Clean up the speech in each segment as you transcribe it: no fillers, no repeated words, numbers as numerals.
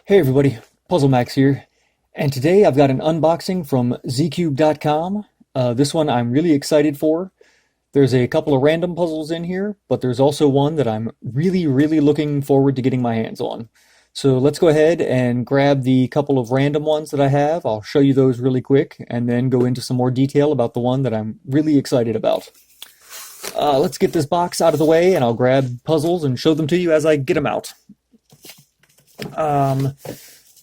Hey everybody, Puzzle Max here, and today I've got an unboxing from zcube.com. This one I'm really excited for. There's a couple of random puzzles in here, but there's also one that I'm really looking forward to getting my hands on. So let's go ahead and grab the couple of random ones that I have. I'll show you those really quick, and then go into some more detail about the one that I'm really excited about. Let's get this box out of the way, and I'll grab puzzles and show them to you as I get them out.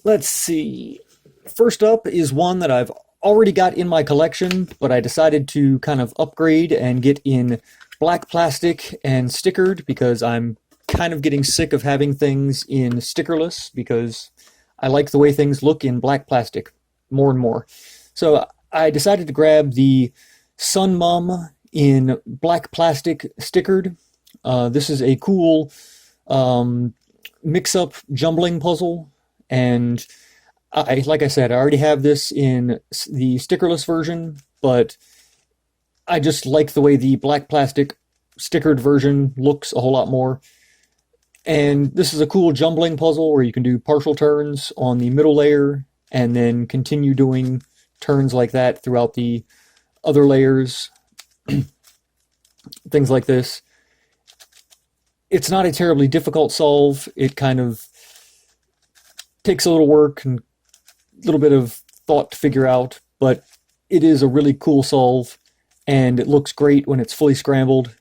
Let's see. First up is one that I've already got in my collection, but I decided to kind of upgrade and get in black plastic and stickered because I'm kind of getting sick of having things in stickerless because I like the way things look in black plastic more and more. So I decided to grab the Sun Mum in black plastic stickered. This is a cool mix-up jumbling puzzle, and like I said, I already have this in the stickerless version, but I just like the way the black plastic stickered version looks a whole lot more. And this is a cool jumbling puzzle where you can do partial turns on the middle layer and then continue doing turns like that throughout the other layers. Things like this. It's not a terribly difficult solve. It kind of takes a little work and a little bit of thought to figure out, but it is a really cool solve, and it looks great when it's fully scrambled.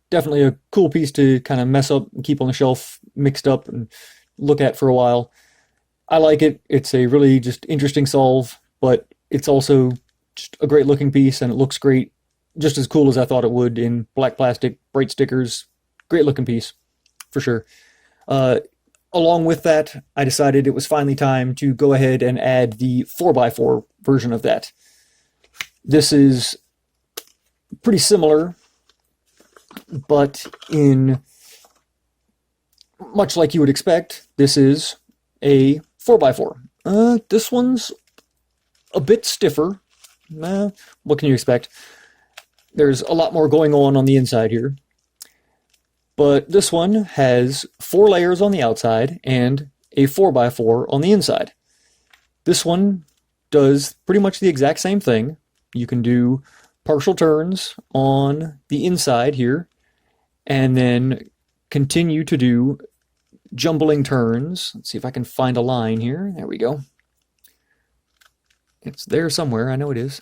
Definitely a cool piece to kind of mess up and keep on the shelf mixed up and look at for a while. I like it. It's a really just interesting solve, but it's also just a great looking piece, and it looks great, just as cool as I thought it would in black plastic, bright stickers. Great looking piece, for sure. Along with that, I decided it was finally time to go ahead and add the 4x4 version of that. This is pretty similar, but in much like you would expect, this is a 4x4. This one's a bit stiffer. What can you expect? There's a lot more going on the inside here. But this one has 4 layers on the outside and a 4x4 on the inside. This one does pretty much the exact same thing. You can do partial turns on the inside here, and then continue to do jumbling turns. Let's see if I can find a line here. There we go. It's there somewhere. I know it is.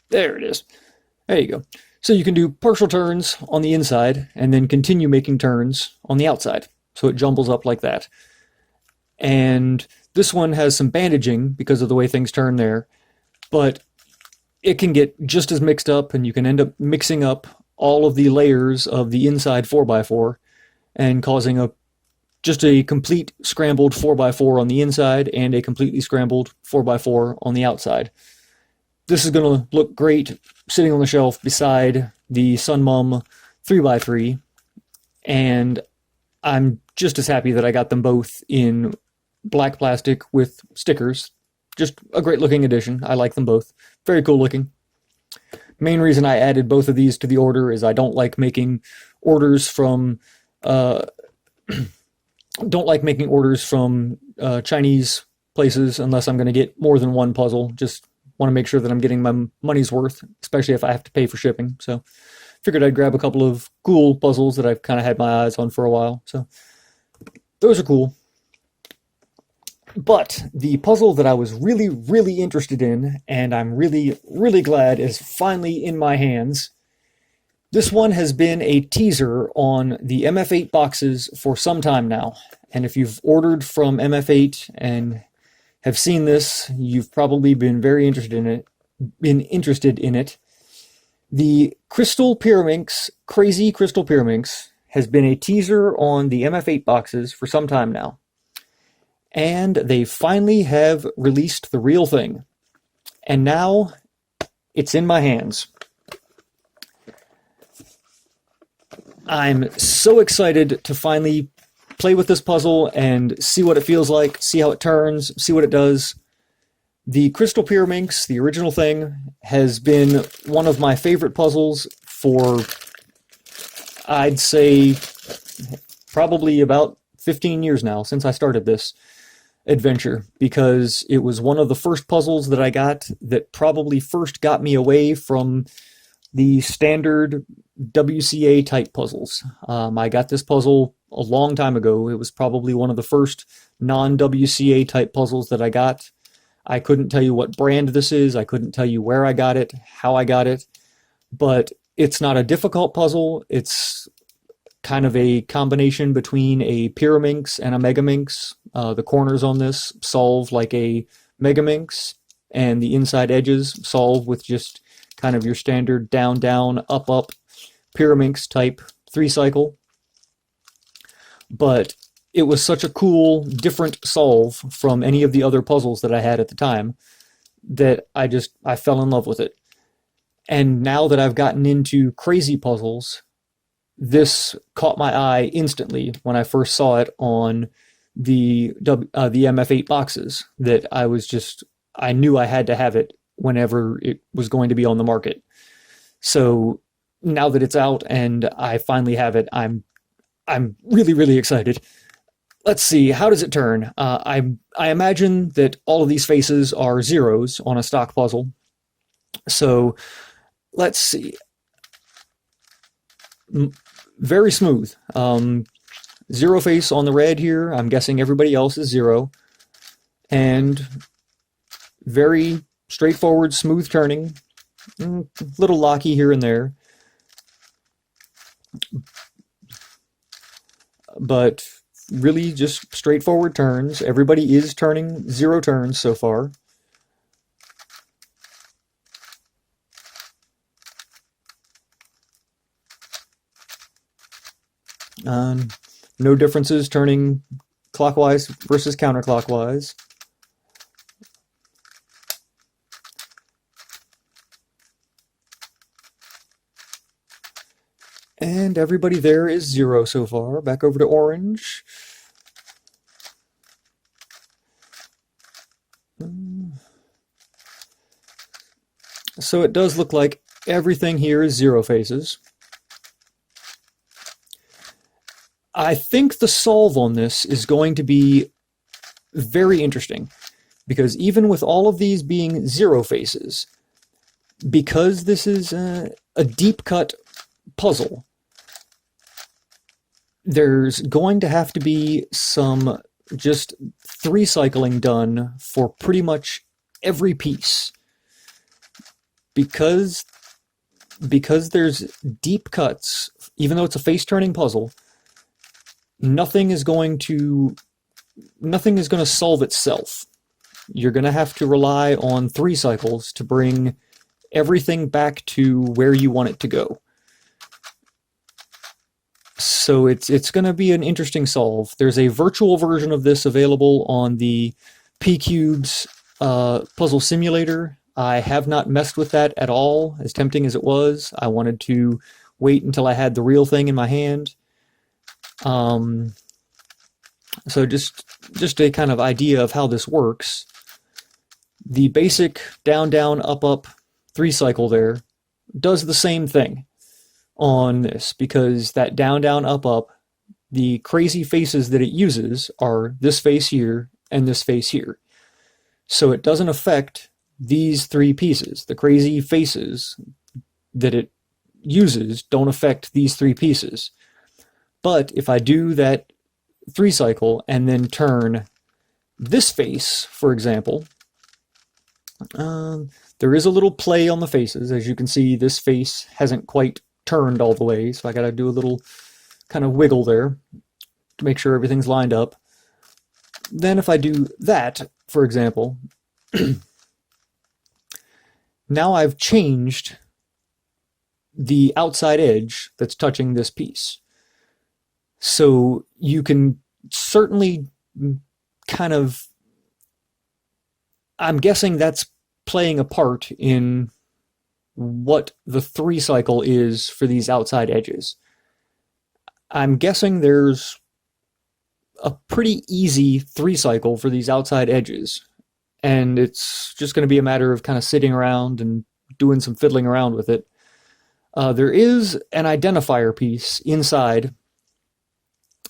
There it is. There you go. So you can do partial turns on the inside and then continue making turns on the outside. So it jumbles up like that. And this one has some bandaging because of the way things turn there, but it can get just as mixed up, and you can end up mixing up all of the layers of the inside 4x4 and causing just a complete scrambled 4x4 on the inside and a completely scrambled 4x4 on the outside. This is going to look great sitting on the shelf beside the Sun Mum 3x3, and I'm just as happy that I got them both in black plastic with stickers. Just a great looking addition. I like them both. Very cool looking. Main reason I added both of these to the order is I don't like making orders from Chinese places unless I'm going to get more than one puzzle. Just want to make sure that I'm getting my money's worth, especially if I have to pay for shipping. So figured I'd grab a couple of cool puzzles that I've kind of had my eyes on for a while. So those are cool. But the puzzle that I was really interested in, and I'm really glad is finally in my hands. This one has been a teaser on the mf8 boxes for some time now. And if you've ordered from mf8 and have seen this, you've probably been very interested in it. The Crystal Pyraminx, Crazy Crystal Pyraminx, has been a teaser on the mf8 boxes for some time now. And they finally have released the real thing. And now it's in my hands. I'm so excited to finally play with this puzzle and see what it feels like, see how it turns, see what it does. The Crystal Pyraminx, the original thing, has been one of my favorite puzzles for, I'd say, probably about 15 years now, since I started this adventure, because it was one of the first puzzles that I got that probably first got me away from the standard WCA type puzzles. I got this puzzle a long time ago. It was probably one of the first non-WCA type puzzles that I got. I couldn't tell you what brand this is. I couldn't tell you where I got it, how I got it, but it's not a difficult puzzle. It's kind of a combination between a Pyraminx and a megaminx. The corners on this solve like a megaminx, and the inside edges solve with just kind of your standard down, down, up, up Pyraminx type 3-cycle. But it was such a cool, different solve from any of the other puzzles that I had at the time that I fell in love with it. And now that I've gotten into crazy puzzles, this caught my eye instantly when I first saw it on the mf8 boxes, that I knew I had to have it whenever it was going to be on the market. So now that it's out and I finally have it, I'm really, really excited. Let's see, how does it turn? I imagine that all of these faces are zeros on a stock puzzle. So let's see. Very smooth. Zero face on the red here. I'm guessing everybody else is zero. And very straightforward, smooth turning. Little locky here and there. But really just straightforward turns. Everybody is turning 0 turns so far. No differences turning clockwise versus counterclockwise. And everybody there is 0 so far. Back over to orange. So it does look like everything here is 0 faces. I think the solve on this is going to be very interesting, because even with all of these being 0 faces, because this is a deep cut puzzle, there's going to have to be some just 3-cycling done for pretty much every piece. Because there's deep cuts, even though it's a face-turning puzzle, nothing is going to solve itself. You're going to have to rely on 3 cycles to bring everything back to where you want it to go. So it's going to be an interesting solve. There's a virtual version of this available on the P-Cube's puzzle simulator. I have not messed with that at all, as tempting as it was. I wanted to wait until I had the real thing in my hand. So just a kind of idea of how this works. The basic down, down, up, up 3-cycle there does the same thing on this, because that down, down, up, up, the crazy faces that it uses are this face here and this face here. So it doesn't affect these 3 pieces. The crazy faces that it uses don't affect these 3 pieces. But if I do that 3-cycle and then turn this face, for example, there is a little play on the faces. As you can see, this face hasn't quite turned all the way, so I gotta do a little kind of wiggle there to make sure everything's lined up. Then if I do that, for example, now I've changed the outside edge that's touching this piece. So you can certainly kind of, I'm guessing that's playing a part in what the 3 cycle is for these outside edges. I'm guessing there's a pretty easy 3 cycle for these outside edges, and it's just going to be a matter of kind of sitting around and doing some fiddling around with it. There is an identifier piece inside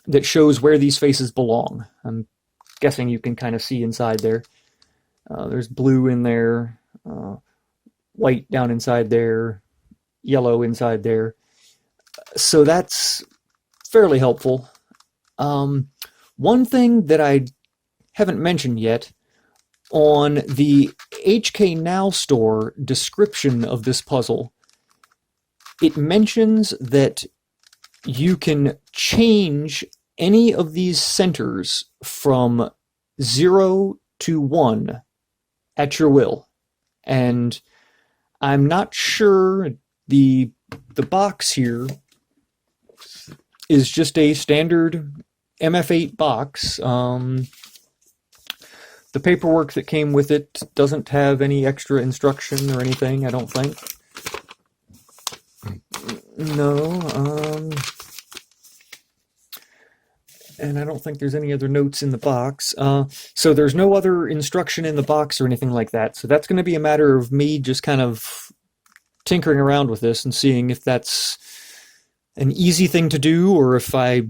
that shows where these faces belong. I'm guessing you can kind of see inside there. There's blue in there, white down inside there, yellow inside there. So that's fairly helpful. One thing that I haven't mentioned yet, on the HK Now store description of this puzzle, it mentions that you can change any of these centers from 0 to 1 at your will. And I'm not sure, the box here is just a standard mf8 box. The paperwork that came with it doesn't have any extra instruction or anything, I don't think. No, and I don't think there's any other notes in the box. So there's no other instruction in the box or anything like that. So that's going to be a matter of me just kind of tinkering around with this and seeing if that's an easy thing to do, or if I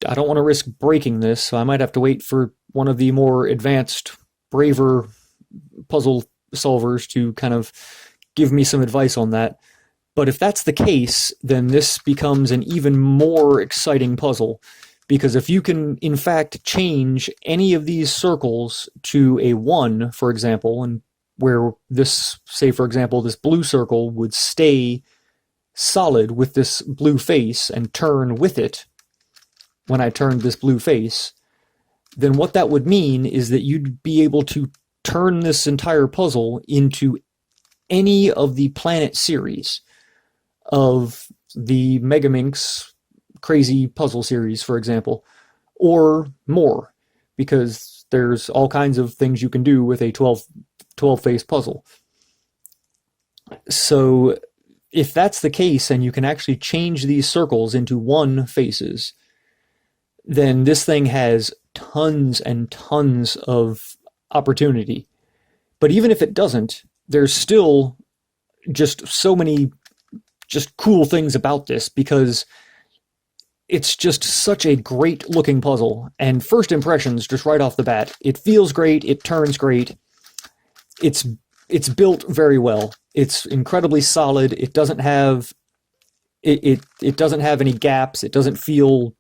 don't want to risk breaking this, so I might have to wait for one of the more advanced, braver puzzle solvers to kind of give me some advice on that. But if that's the case, then this becomes an even more exciting puzzle, because if you can, in fact, change any of these circles to a 1, for example, and where this, say, for example, this blue circle would stay solid with this blue face and turn with it when I turned this blue face, then what that would mean is that you'd be able to turn this entire puzzle into any of the planet series of the Megaminx Crazy Puzzle series, for example, or more, because there's all kinds of things you can do with a 12 face puzzle. So if that's the case, and you can actually change these circles into 1 faces, then this thing has tons and tons of opportunity. But even if it doesn't, there's still just so many just cool things about this, because it's just such a great looking puzzle. And first impressions, just right off the bat, it feels great, it turns great, it's built very well, it's incredibly solid, it doesn't have it doesn't have any gaps, it doesn't feel,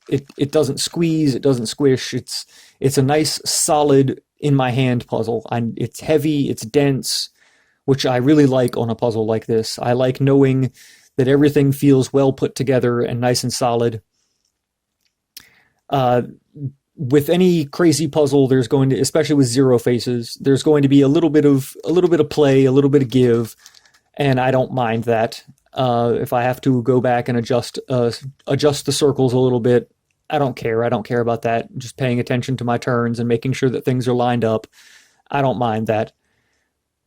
it doesn't squeeze, it doesn't squish, it's a nice solid in my hand puzzle. It's heavy, it's dense, which I really like on a puzzle like this. I like knowing that everything feels well put together and nice and solid. With any crazy puzzle, there's going to, especially with 0 faces, there's going to be a little bit of play, a little bit of give, and I don't mind that. If I have to go back and adjust the circles a little bit, I don't care. I don't care about that. Just paying attention to my turns and making sure that things are lined up, I don't mind that.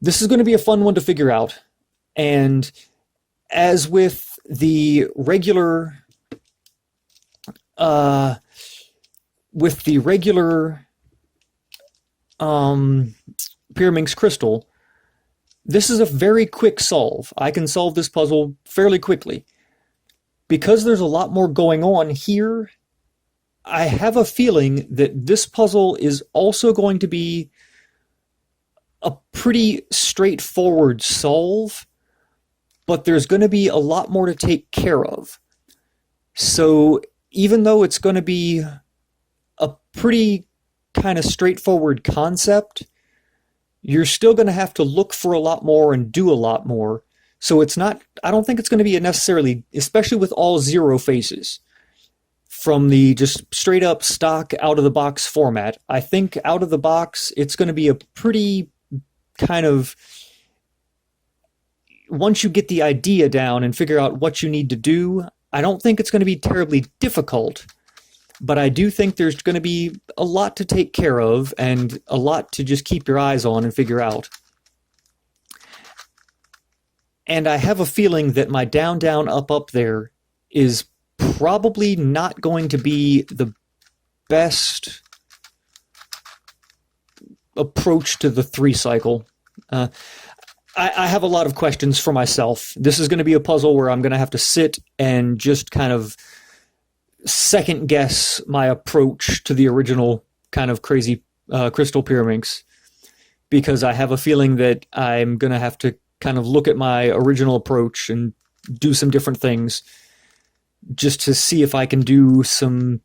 This is going to be a fun one to figure out. And as with the regular Pyraminx Crystal, this is a very quick solve. I can solve this puzzle fairly quickly. Because there's a lot more going on here, I have a feeling that this puzzle is also going to be a pretty straightforward solve, but there's going to be a lot more to take care of. So even though it's going to be a pretty kind of straightforward concept, you're still going to have to look for a lot more and do a lot more. So it's not, I don't think it's going to be a necessarily, especially with all 0 faces, from the just straight up stock out of the box format. I think out of the box, it's going to be a pretty kind of, once you get the idea down and figure out what you need to do, I don't think it's going to be terribly difficult, but I do think there's going to be a lot to take care of and a lot to just keep your eyes on and figure out. And I have a feeling that my down, down, up, up there is probably not going to be the best approach to the 3 cycle. I have a lot of questions for myself. This is going to be a puzzle where I'm going to have to sit and just kind of second guess my approach to the original kind of Crazy Crystal Pyraminx, because I have a feeling that I'm going to have to kind of look at my original approach and do some different things just to see if I can do some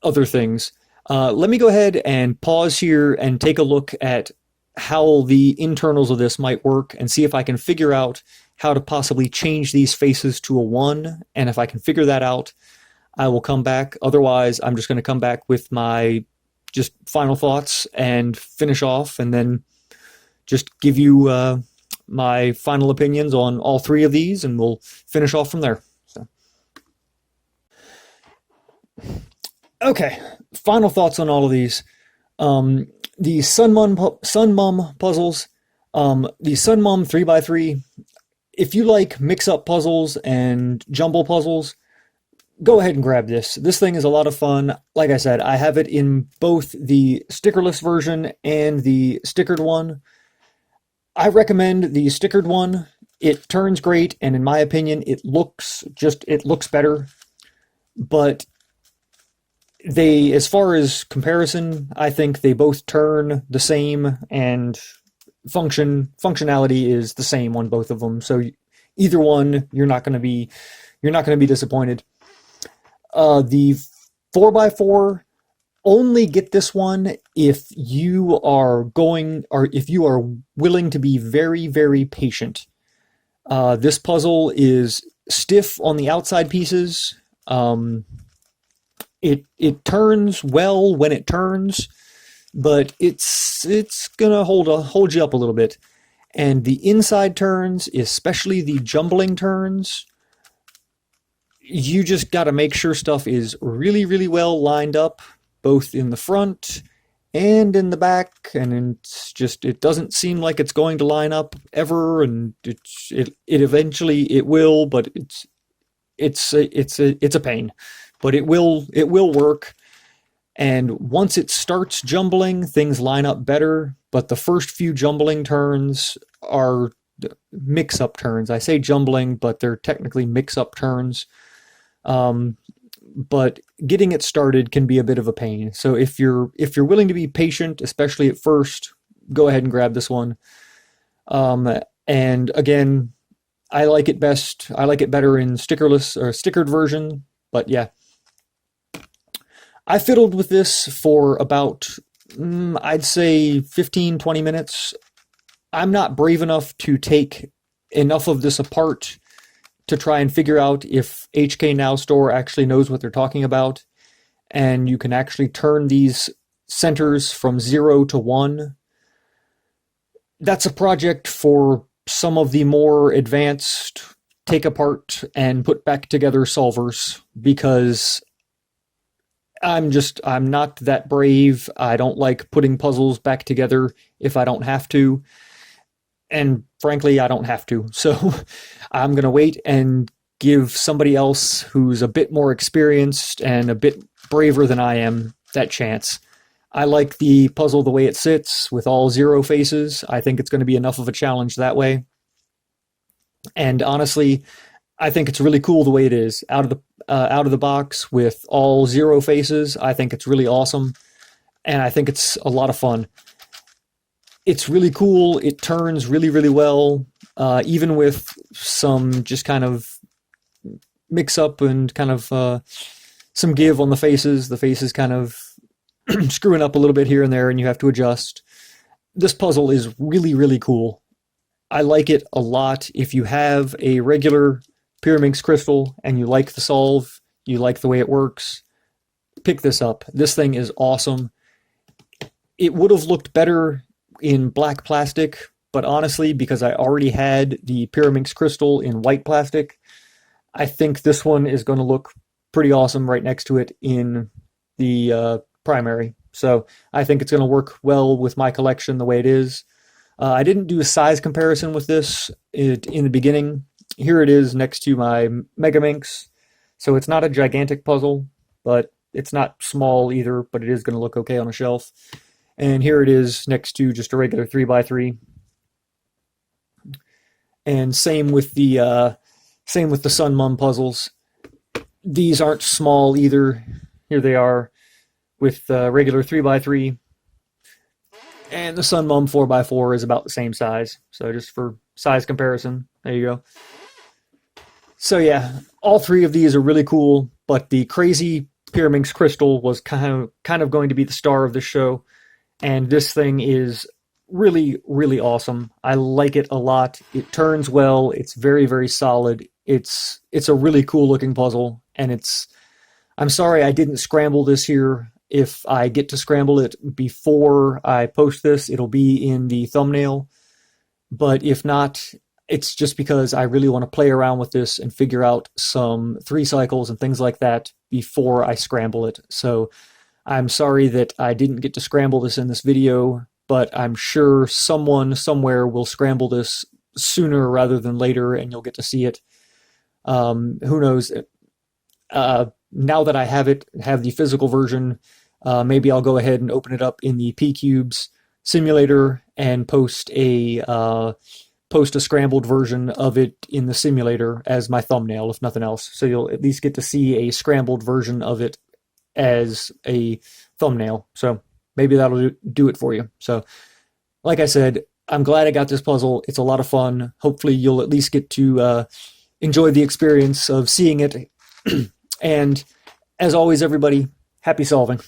other things. Let me go ahead and pause here and take a look at how the internals of this might work and see if I can figure out how to possibly change these faces to a 1. And if I can figure that out, I will come back. Otherwise, I'm just going to come back with my just final thoughts and finish off, and then just give you my final opinions on all 3 of these, and we'll finish off from there. So. Okay, final thoughts on all of these. The Sun Mum puzzles, the Sun Mum 3x3, if you like mix-up puzzles and jumble puzzles, go ahead and grab this. This thing is a lot of fun. Like I said, I have it in both the stickerless version and the stickered one. I recommend the stickered one. It turns great, and in my opinion, it looks better. But they, as far as comparison, I think they both turn the same, and functionality is the same on both of them. So either one, you're not going to be disappointed. The 4x4, only get this one if you are willing to be very, very patient. This puzzle is stiff on the outside pieces. It turns well when it turns, but it's gonna hold you up a little bit. And the inside turns, especially the jumbling turns, you just got to make sure stuff is really, really well lined up, both in the front and in the back. And it doesn't seem like it's going to line up ever, and it eventually it will, but it's a pain. But it will work, and once it starts jumbling, things line up better, but the first few jumbling turns are mix-up turns. I say jumbling, but they're technically mix-up turns. But getting it started can be a bit of a pain. So if you're willing to be patient, especially at first, go ahead and grab this one. And again, I like it better in stickerless or stickered version, but yeah. I fiddled with this for about, I'd say 15-20 minutes. I'm not brave enough to take enough of this apart to try and figure out if HK Now Store actually knows what they're talking about, and you can actually turn these centers from 0 to 1. That's a project for some of the more advanced take apart and put back together solvers, because I'm not that brave. I don't like putting puzzles back together if I don't have to. And frankly, I don't have to. So I'm going to wait and give somebody else who's a bit more experienced and a bit braver than I am that chance. I like the puzzle the way it sits with all 0 faces. I think it's going to be enough of a challenge that way. And honestly, I think it's really cool the way it is out of the box with all 0 faces. I think it's really awesome, and I think it's a lot of fun. It's really cool. It turns really, really well, even with some just kind of mix up and kind of some give on the faces. The faces kind of screwing up a little bit here and there, and you have to adjust. This puzzle is really, really cool. I like it a lot. If you have a regular Pyraminx Crystal and you like the solve, you like the way it works, pick this up. This thing is awesome. It would have looked better in black plastic, but honestly, because I already had the Pyraminx Crystal in white plastic, I think this one is going to look pretty awesome right next to it in the primary. So I think it's going to work well with my collection the way it is. I didn't do a size comparison with this in the beginning. Here it is next to my megaminx. So it's not a gigantic puzzle, but it's not small either, but it is going to look okay on a shelf. And here it is next to just a regular 3x3. And same with the Sun Mum puzzles. These aren't small either. Here they are with regular 3x3. And the Sun Mum 4x4 is about the same size. So just for size comparison, there you go. So yeah, all three of these are really cool, but the Crazy Pyraminx Crystal was kind of going to be the star of this show. And this thing is really, really awesome. I like it a lot. It turns well. It's very, very solid. It's a really cool looking puzzle, and I'm sorry I didn't scramble this here. If I get to scramble it before I post this, it'll be in the thumbnail. But if not, it's just because I really want to play around with this and figure out some 3 cycles and things like that before I scramble it. So I'm sorry that I didn't get to scramble this in this video, but I'm sure someone somewhere will scramble this sooner rather than later, and you'll get to see it. Who knows? Now that I have the physical version, maybe I'll go ahead and open it up in the P-Cubes simulator and post a scrambled version of it in the simulator as my thumbnail, if nothing else. So you'll at least get to see a scrambled version of it as a thumbnail. So maybe that'll do it for you. So like I said, I'm glad I got this puzzle. It's a lot of fun. Hopefully you'll at least get to enjoy the experience of seeing it. And as always, everybody, happy solving.